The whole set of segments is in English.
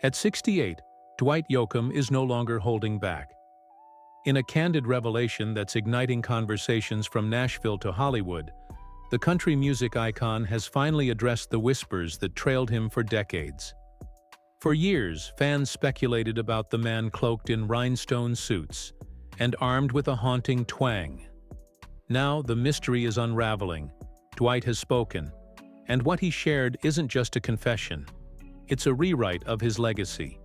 At 68, Dwight Yoakam is no longer holding back. In a candid revelation that's igniting conversations from Nashville to Hollywood, the country music icon has finally addressed the whispers that trailed him for decades. For years, fans speculated about the man cloaked in rhinestone suits and armed with a haunting twang. Now the mystery is unraveling. Dwight has spoken, and what he shared isn't just a confession. It's a rewrite of his legacy.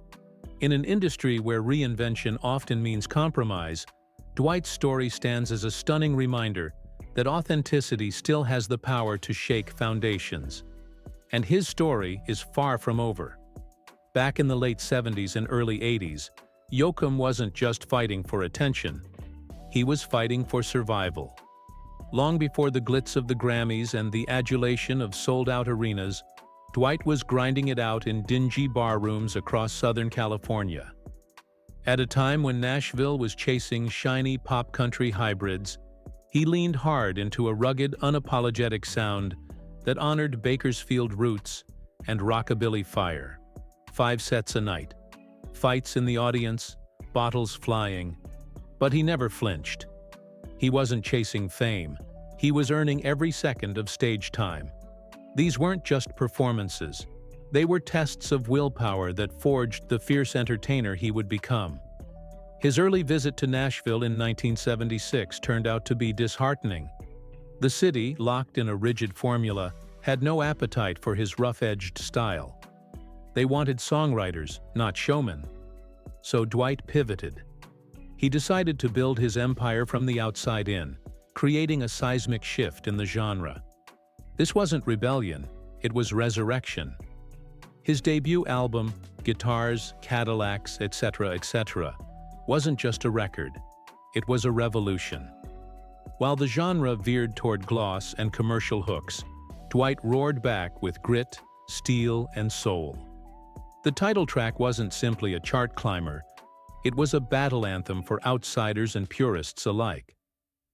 In an industry where reinvention often means compromise, Dwight's story stands as a stunning reminder that authenticity still has the power to shake foundations. And his story is far from over. Back in the late 70s and early 80s, Yoakam wasn't just fighting for attention. He was fighting for survival. Long before the glitz of the Grammys and the adulation of sold-out arenas, Dwight was grinding it out in dingy bar rooms across Southern California. At a time when Nashville was chasing shiny pop country hybrids, he leaned hard into a rugged, unapologetic sound that honored Bakersfield roots and rockabilly fire. 5 sets a night, fights in the audience, bottles flying, but he never flinched. He wasn't chasing fame. He was earning every second of stage time. These weren't just performances. They were tests of willpower that forged the fierce entertainer he would become. His early visit to Nashville in 1976 turned out to be disheartening. The city, locked in a rigid formula, had no appetite for his rough-edged style. They wanted songwriters, not showmen. So Dwight pivoted. He decided to build his empire from the outside in, creating a seismic shift in the genre. This wasn't rebellion, it was resurrection. His debut album, Guitars, Cadillacs, etc., wasn't just a record, it was a revolution. While the genre veered toward gloss and commercial hooks, Dwight roared back with grit, steel, and soul. The title track wasn't simply a chart climber, it was a battle anthem for outsiders and purists alike.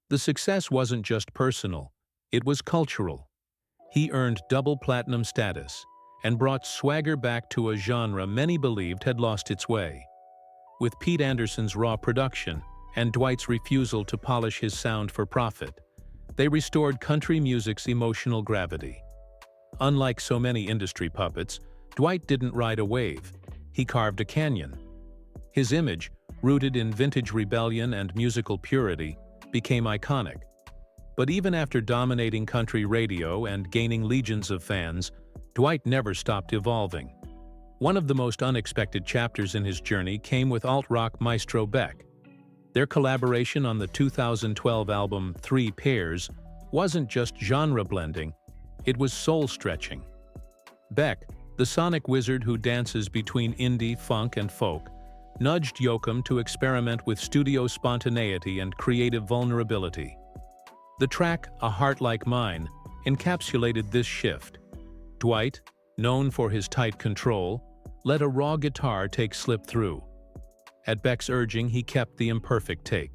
The success wasn't just personal, it was cultural. He earned double platinum status and brought swagger back to a genre many believed had lost its way. With Pete Anderson's raw production and Dwight's refusal to polish his sound for profit, they restored country music's emotional gravity. Unlike so many industry puppets, Dwight didn't ride a wave, he carved a canyon. His image, rooted in vintage rebellion and musical purity, became iconic. But even after dominating country radio and gaining legions of fans, Dwight never stopped evolving. One of the most unexpected chapters in his journey came with alt-rock maestro Beck. Their collaboration on the 2012 album 3 Pairs wasn't just genre blending, it was soul-stretching. Beck, the sonic wizard who dances between indie, funk, and folk, nudged Yoakam to experiment with studio spontaneity and creative vulnerability. The track, A Heart Like Mine, encapsulated this shift. Dwight, known for his tight control, let a raw guitar take slip through. At Beck's urging, he kept the imperfect take.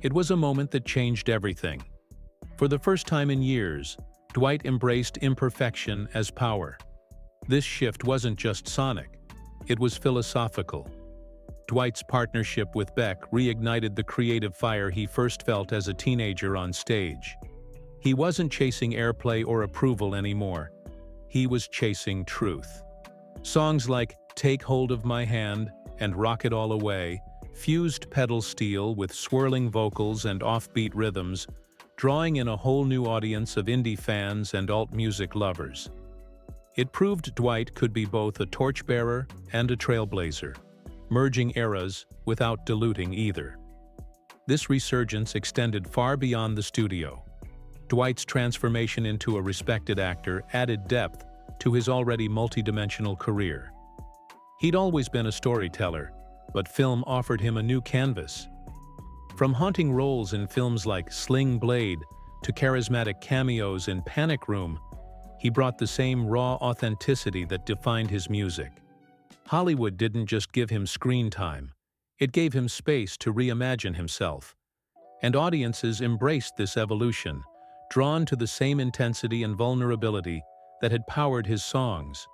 It was a moment that changed everything. For the first time in years, Dwight embraced imperfection as power. This shift wasn't just sonic, it was philosophical. Dwight's partnership with Beck reignited the creative fire he first felt as a teenager on stage. He wasn't chasing airplay or approval anymore. He was chasing truth. Songs like Take Hold of My Hand and Rock It All Away fused pedal steel with swirling vocals and offbeat rhythms, drawing in a whole new audience of indie fans and alt music lovers. It proved Dwight could be both a torchbearer and a trailblazer, merging eras without diluting either. This resurgence extended far beyond the studio. Dwight's transformation into a respected actor added depth to his already multidimensional career. He'd always been a storyteller, but film offered him a new canvas. From haunting roles in films like Sling Blade to charismatic cameos in Panic Room, he brought the same raw authenticity that defined his music. Hollywood didn't just give him screen time, it gave him space to reimagine himself. And audiences embraced this evolution, drawn to the same intensity and vulnerability that had powered his songs.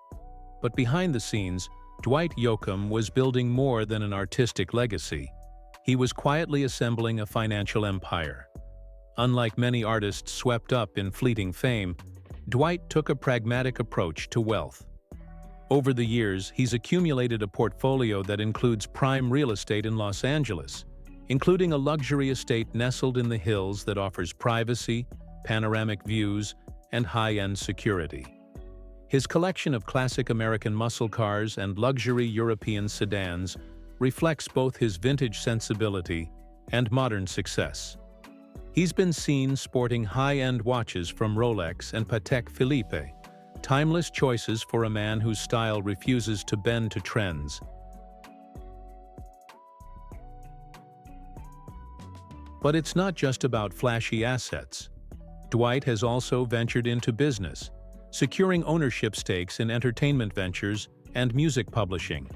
But behind the scenes, Dwight Yoakam was building more than an artistic legacy. He was quietly assembling a financial empire. Unlike many artists swept up in fleeting fame, Dwight took a pragmatic approach to wealth. Over the years, he's accumulated a portfolio that includes prime real estate in Los Angeles, including a luxury estate nestled in the hills that offers privacy, panoramic views, and high-end security. His collection of classic American muscle cars and luxury European sedans reflects both his vintage sensibility and modern success. He's been seen sporting high-end watches from Rolex and Patek Philippe, timeless choices for a man whose style refuses to bend to trends. But it's not just about flashy assets. Dwight has also ventured into business, securing ownership stakes in entertainment ventures and music publishing.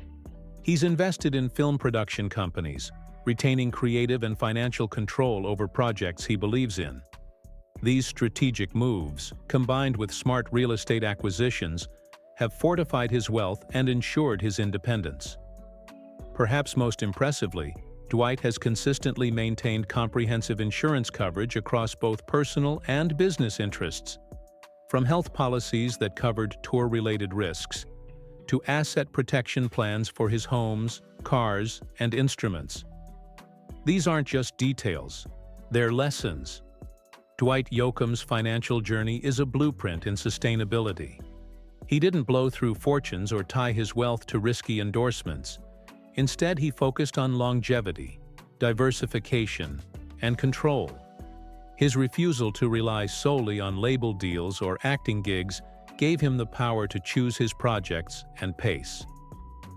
He's invested in film production companies, retaining creative and financial control over projects he believes in. These strategic moves, combined with smart real estate acquisitions, have fortified his wealth and ensured his independence. Perhaps most impressively, Dwight has consistently maintained comprehensive insurance coverage across both personal and business interests, from health policies that covered tour-related risks to asset protection plans for his homes, cars, and instruments. These aren't just details, they're lessons. Dwight Yoakam's financial journey is a blueprint in sustainability. He didn't blow through fortunes or tie his wealth to risky endorsements. Instead, he focused on longevity, diversification, and control. His refusal to rely solely on label deals or acting gigs gave him the power to choose his projects and pace.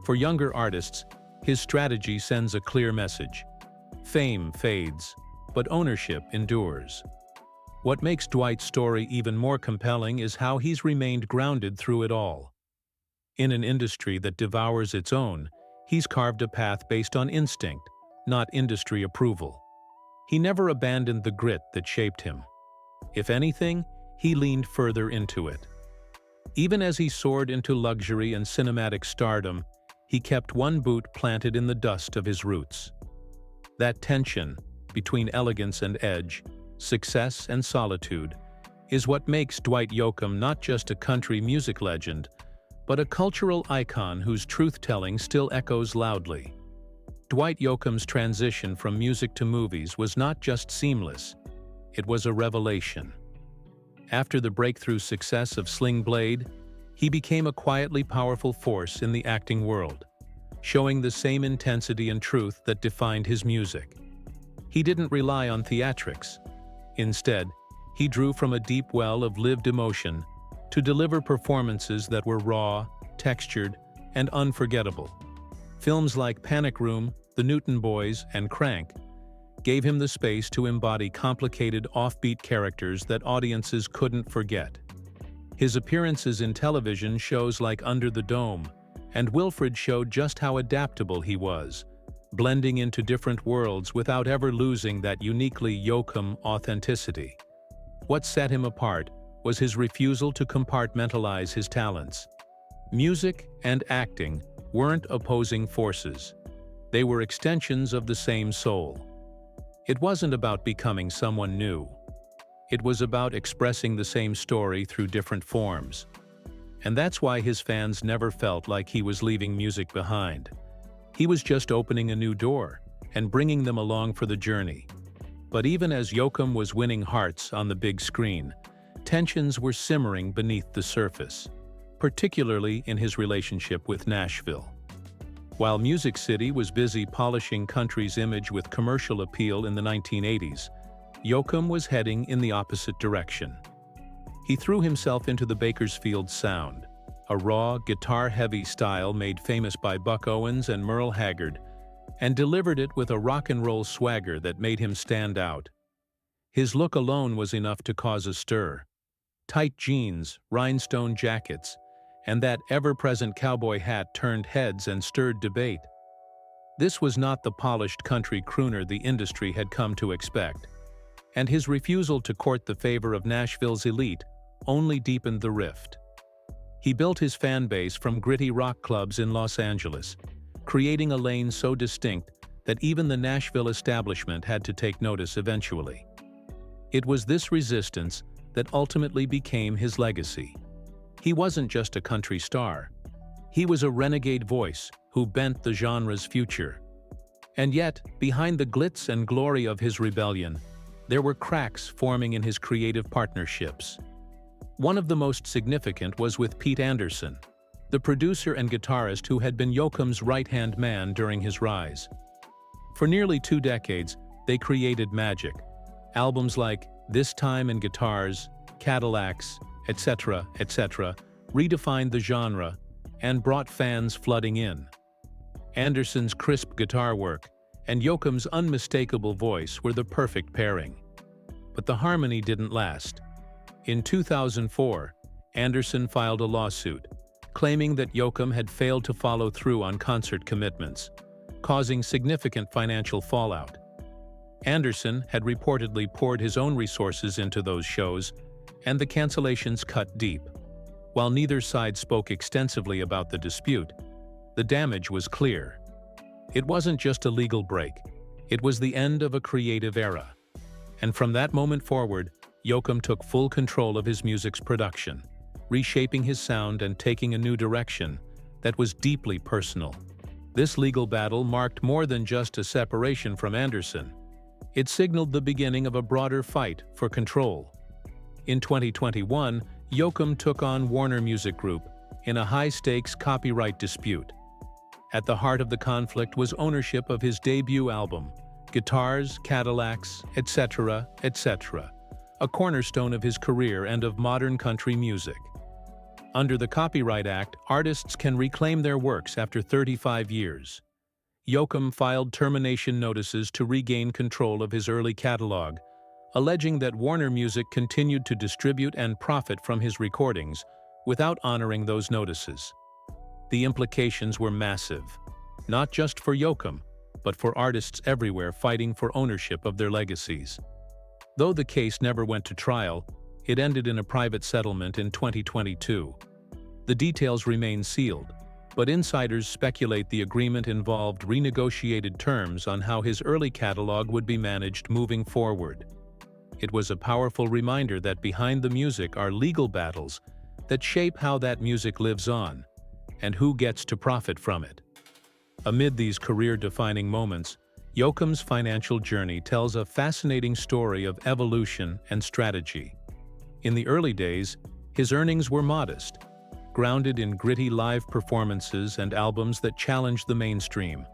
For younger artists, his strategy sends a clear message. Fame fades, but ownership endures. What makes Dwight's story even more compelling is how he's remained grounded through it all. In an industry that devours its own, he's carved a path based on instinct, not industry approval. He never abandoned the grit that shaped him. If anything, he leaned further into it. Even as he soared into luxury and cinematic stardom, he kept one boot planted in the dust of his roots. That tension between elegance and edge, success and solitude, is what makes Dwight Yoakam not just a country music legend, but a cultural icon whose truth-telling still echoes loudly. Dwight Yoakam's transition from music to movies was not just seamless, it was a revelation. After the breakthrough success of Sling Blade, he became a quietly powerful force in the acting world, showing the same intensity and truth that defined his music. He didn't rely on theatrics. Instead, he drew from a deep well of lived emotion to deliver performances that were raw, textured, and unforgettable. Films like Panic Room, The Newton Boys, and Crank gave him the space to embody complicated, offbeat characters that audiences couldn't forget. His appearances in television shows like Under the Dome and Wilfred showed just how adaptable he was, blending into different worlds without ever losing that uniquely Yoakam authenticity. What set him apart was his refusal to compartmentalize his talents. Music and acting weren't opposing forces. They were extensions of the same soul. It wasn't about becoming someone new. It was about expressing the same story through different forms. And that's why his fans never felt like he was leaving music behind. He was just opening a new door and bringing them along for the journey. But even as Yoakam was winning hearts on the big screen, tensions were simmering beneath the surface, particularly in his relationship with Nashville. While Music City was busy polishing country's image with commercial appeal in the 1980s, Yoakam was heading in the opposite direction. He threw himself into the Bakersfield sound, a raw, guitar-heavy style made famous by Buck Owens and Merle Haggard, and delivered it with a rock-and-roll swagger that made him stand out. His look alone was enough to cause a stir. Tight jeans, rhinestone jackets, and that ever-present cowboy hat turned heads and stirred debate. This was not the polished country crooner the industry had come to expect, and his refusal to court the favor of Nashville's elite only deepened the rift. He built his fan base from gritty rock clubs in Los Angeles, creating a lane so distinct that even the Nashville establishment had to take notice eventually. It was this resistance that ultimately became his legacy. He wasn't just a country star. He was a renegade voice who bent the genre's future. And yet, behind the glitz and glory of his rebellion, there were cracks forming in his creative partnerships. One of the most significant was with Pete Anderson, the producer and guitarist who had been Yoakam's right-hand man during his rise. For nearly 2 decades, they created magic. Albums like This Time in Guitars, Cadillacs, etc., etc., redefined the genre and brought fans flooding in. Anderson's crisp guitar work and Yoakam's unmistakable voice were the perfect pairing. But the harmony didn't last. In 2004, Anderson filed a lawsuit, claiming that Yoakam had failed to follow through on concert commitments, causing significant financial fallout. Anderson had reportedly poured his own resources into those shows, and the cancellations cut deep. While neither side spoke extensively about the dispute, the damage was clear. It wasn't just a legal break, it was the end of a creative era. And from that moment forward, Yoakam took full control of his music's production, reshaping his sound and taking a new direction that was deeply personal. This legal battle marked more than just a separation from Anderson. It signaled the beginning of a broader fight for control. In 2021, Yoakam took on Warner Music Group in a high-stakes copyright dispute. At the heart of the conflict was ownership of his debut album, Guitars, Cadillacs, etc., etc., a cornerstone of his career and of modern country music. Under the Copyright Act, artists can reclaim their works after 35 years. Yoakam filed termination notices to regain control of his early catalog, alleging that Warner Music continued to distribute and profit from his recordings without honoring those notices. The implications were massive, not just for Yoakam, but for artists everywhere fighting for ownership of their legacies. Though the case never went to trial, it ended in a private settlement in 2022. The details remain sealed, but insiders speculate the agreement involved renegotiated terms on how his early catalog would be managed moving forward. It was a powerful reminder that behind the music are legal battles that shape how that music lives on, and who gets to profit from it. Amid these career-defining moments, Yoakam's financial journey tells a fascinating story of evolution and strategy. In the early days, his earnings were modest, grounded in gritty live performances and albums that challenged the mainstream.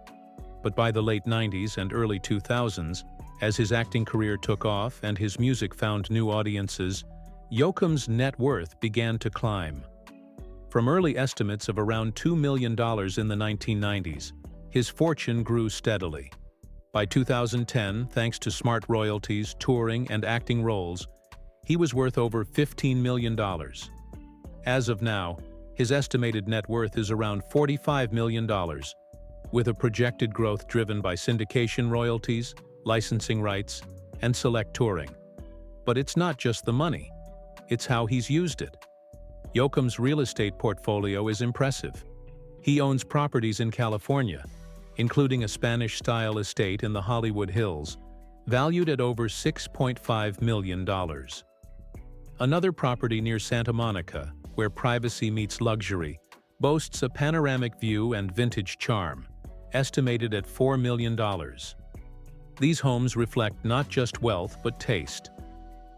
But by the late 90s and early 2000s, as his acting career took off and his music found new audiences, Yoakam's net worth began to climb. From early estimates of around $2 million in the 1990s, his fortune grew steadily. By 2010, thanks to smart royalties, touring, and acting roles, he was worth over $15 million. As of now, his estimated net worth is around $45 million, with a projected growth driven by syndication royalties, licensing rights, and select touring. But it's not just the money, it's how he's used it. Yoakam's real estate portfolio is impressive. He owns properties in California, including a Spanish-style estate in the Hollywood Hills, valued at over $6.5 million. Another property near Santa Monica, where privacy meets luxury, boasts a panoramic view and vintage charm, estimated at $4 million. These homes reflect not just wealth but taste.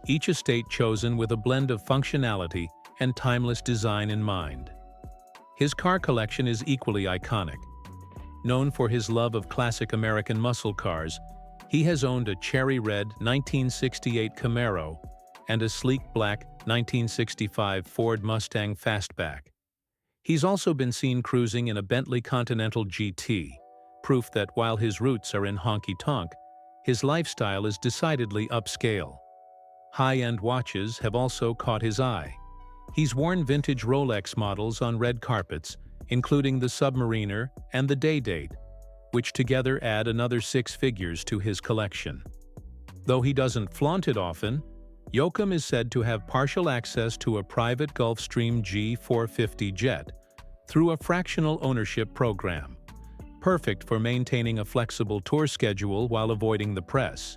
Each estate chosen with a blend of functionality and timeless design in mind. His car collection is equally iconic. Known for his love of classic American muscle cars, he has owned a cherry red 1968 Camaro and a sleek black 1965 Ford Mustang Fastback. He's also been seen cruising in a Bentley Continental GT, proof that while his roots are in honky-tonk, his lifestyle is decidedly upscale. High-end watches have also caught his eye. He's worn vintage Rolex models on red carpets, including the Submariner and the Day-Date, which together add another 6 figures to his collection. Though he doesn't flaunt it often, Yoakam is said to have partial access to a private Gulfstream G450 jet through a fractional ownership program, perfect for maintaining a flexible tour schedule while avoiding the press.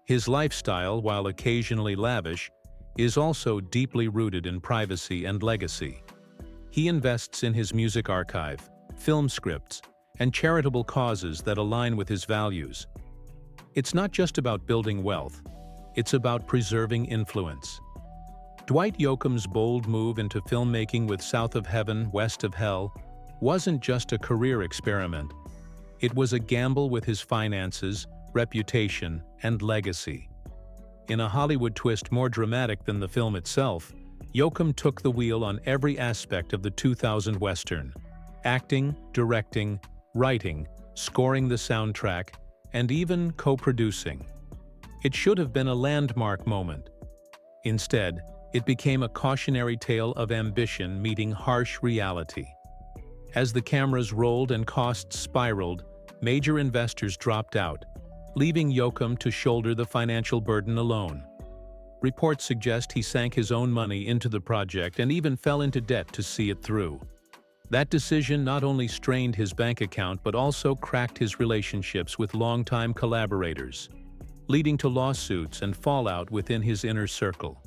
His lifestyle, while occasionally lavish, is also deeply rooted in privacy and legacy. He invests in his music archive, film scripts, and charitable causes that align with his values. It's not just about building wealth, it's about preserving influence. Dwight Yoakam's bold move into filmmaking with South of Heaven, West of Hell wasn't just a career experiment. It was a gamble with his finances, reputation, and legacy. In a Hollywood twist more dramatic than the film itself, Yoakam took the wheel on every aspect of the 2000 Western: acting, directing, writing, scoring the soundtrack, and even co-producing. It should have been a landmark moment. Instead, it became a cautionary tale of ambition meeting harsh reality. As the cameras rolled and costs spiraled, major investors dropped out, leaving Yoakam to shoulder the financial burden alone. Reports suggest he sank his own money into the project and even fell into debt to see it through. That decision not only strained his bank account but also cracked his relationships with longtime collaborators, leading to lawsuits and fallout within his inner circle.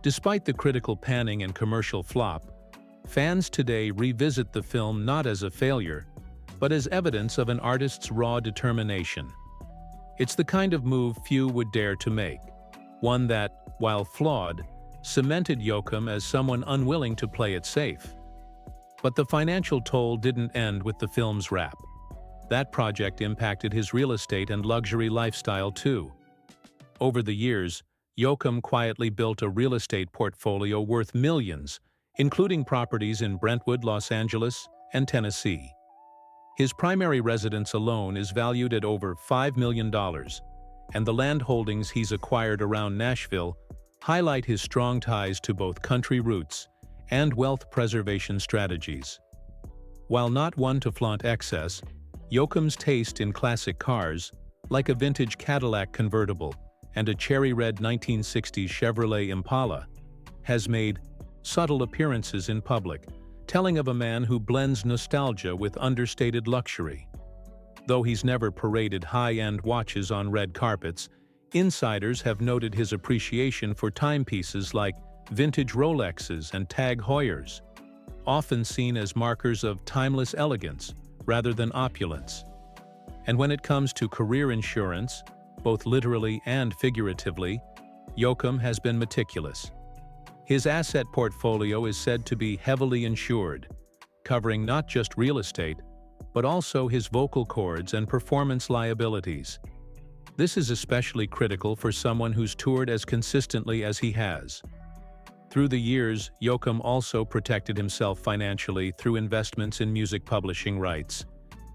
Despite the critical panning and commercial flop, fans today revisit the film not as a failure, but as evidence of an artist's raw determination. It's the kind of move few would dare to make, one that, while flawed, cemented Yoakam as someone unwilling to play it safe. But the financial toll didn't end with the film's wrap. That project impacted his real estate and luxury lifestyle too. Over the years, Yoakam quietly built a real estate portfolio worth millions, including properties in Brentwood, Los Angeles, and Tennessee. His primary residence alone is valued at over $5 million, and the land holdings he's acquired around Nashville highlight his strong ties to both country roots and wealth preservation strategies. While not one to flaunt excess, Yoakam's taste in classic cars, like a vintage Cadillac convertible and a cherry red 1960s Chevrolet Impala, has made subtle appearances in public, telling of a man who blends nostalgia with understated luxury. Though he's never paraded high-end watches on red carpets, insiders have noted his appreciation for timepieces like vintage Rolexes and Tag Heuers, often seen as markers of timeless elegance rather than opulence. And when it comes to career insurance, both literally and figuratively, Yoakam has been meticulous. His asset portfolio is said to be heavily insured, covering not just real estate, but also his vocal cords and performance liabilities. This is especially critical for someone who's toured as consistently as he has. Through the years, Yoakam also protected himself financially through investments in music publishing rights,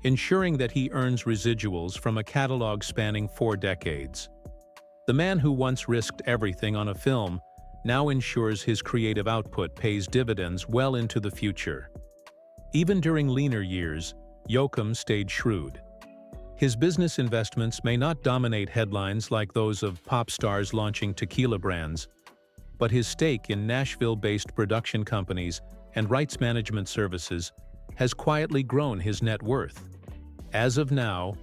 ensuring that he earns residuals from a catalog spanning 4 decades. The man who once risked everything on a film now ensures his creative output pays dividends well into the future. Even during leaner years, Yoakam stayed shrewd. His business investments may not dominate headlines like those of pop stars launching tequila brands, but his stake in Nashville-based production companies and rights management services has quietly grown his net worth. As of now,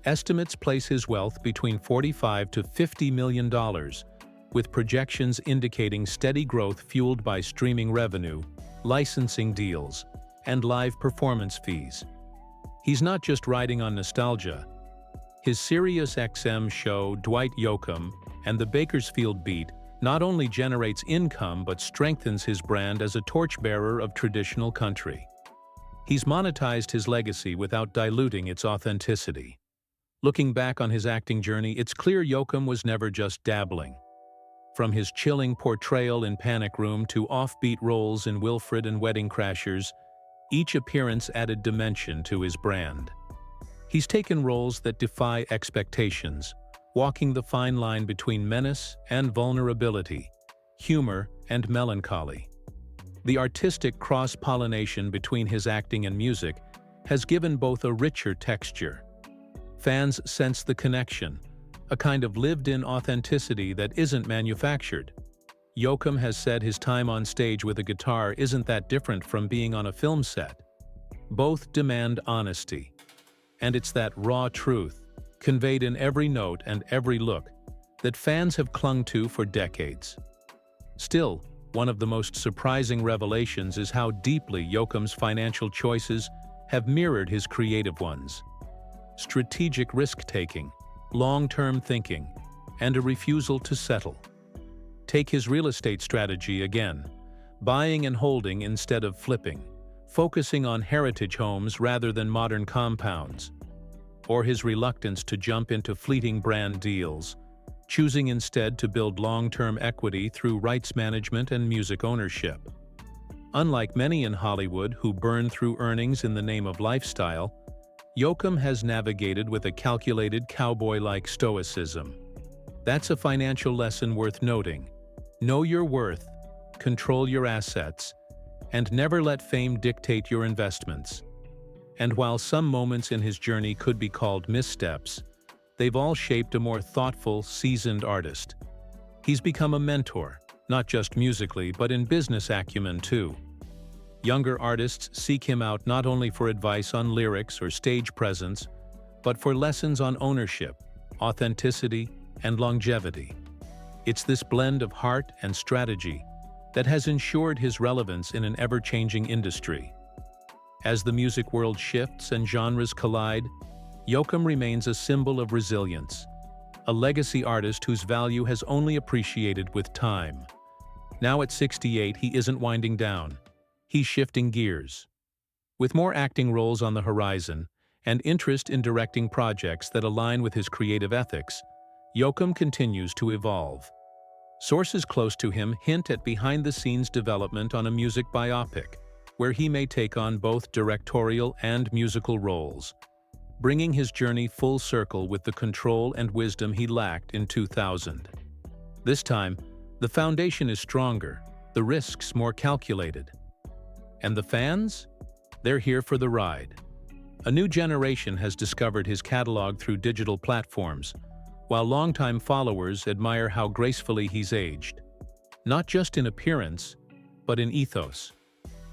estimates place his wealth between $45 to $50 million, with projections indicating steady growth fueled by streaming revenue, licensing deals, and live performance fees. He's not just riding on nostalgia. His SiriusXM show, Dwight Yoakam, and the Bakersfield Beat not only generates income but strengthens his brand as a torchbearer of traditional country. He's monetized his legacy without diluting its authenticity. Looking back on his acting journey, it's clear Yoakam was never just dabbling. From his chilling portrayal in Panic Room to offbeat roles in Wilfred and Wedding Crashers, each appearance added dimension to his brand. He's taken roles that defy expectations, walking the fine line between menace and vulnerability, humor and melancholy. The artistic cross-pollination between his acting and music has given both a richer texture. Fans sense the connection, a kind of lived-in authenticity that isn't manufactured. Yoakam has said his time on stage with a guitar isn't that different from being on a film set. Both demand honesty. And it's that raw truth, conveyed in every note and every look, that fans have clung to for decades. Still, one of the most surprising revelations is how deeply Yoakam's financial choices have mirrored his creative ones. Strategic risk-taking, long-term thinking, and a refusal to settle. Take his real estate strategy again, buying and holding instead of flipping, focusing on heritage homes rather than modern compounds. Or his reluctance to jump into fleeting brand deals, choosing instead to build long-term equity through rights management and music ownership. Unlike many in Hollywood who burn through earnings in the name of lifestyle, Yoakam has navigated with a calculated cowboy-like stoicism. That's a financial lesson worth noting. Know your worth, control your assets, and never let fame dictate your investments. And while some moments in his journey could be called missteps, they've all shaped a more thoughtful, seasoned artist. He's become a mentor, not just musically, but in business acumen too. Younger artists seek him out not only for advice on lyrics or stage presence, but for lessons on ownership, authenticity, and longevity. It's this blend of heart and strategy that has ensured his relevance in an ever-changing industry. As the music world shifts and genres collide, Yoakam remains a symbol of resilience, a legacy artist whose value has only appreciated with time. Now at 68, he isn't winding down. He's shifting gears. With more acting roles on the horizon and interest in directing projects that align with his creative ethics, Yoakam continues to evolve. Sources close to him hint at behind-the-scenes development on a music biopic, where he may take on both directorial and musical roles, bringing his journey full circle with the control and wisdom he lacked in 2000. This time, the foundation is stronger, the risks more calculated. And the fans? They're here for the ride. A new generation has discovered his catalog through digital platforms, while longtime followers admire how gracefully he's aged. Not just in appearance, but in ethos.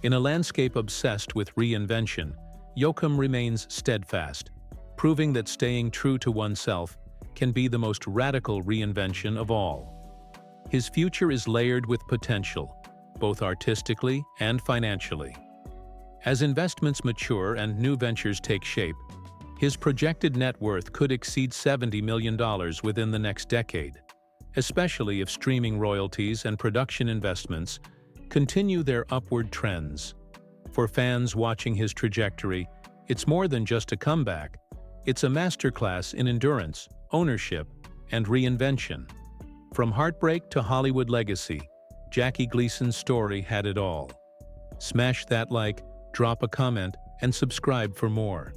In a landscape obsessed with reinvention, Yoakam remains steadfast, proving that staying true to oneself can be the most radical reinvention of all. His future is layered with potential, both artistically and financially. As investments mature and new ventures take shape, his projected net worth could exceed $70 million within the next decade, especially if streaming royalties and production investments continue their upward trends. For fans watching his trajectory, it's more than just a comeback. It's a masterclass in endurance, ownership, and reinvention. From heartbreak to Hollywood legacy, Jackie Gleason's story had it all. Smash that like, drop a comment, and subscribe for more.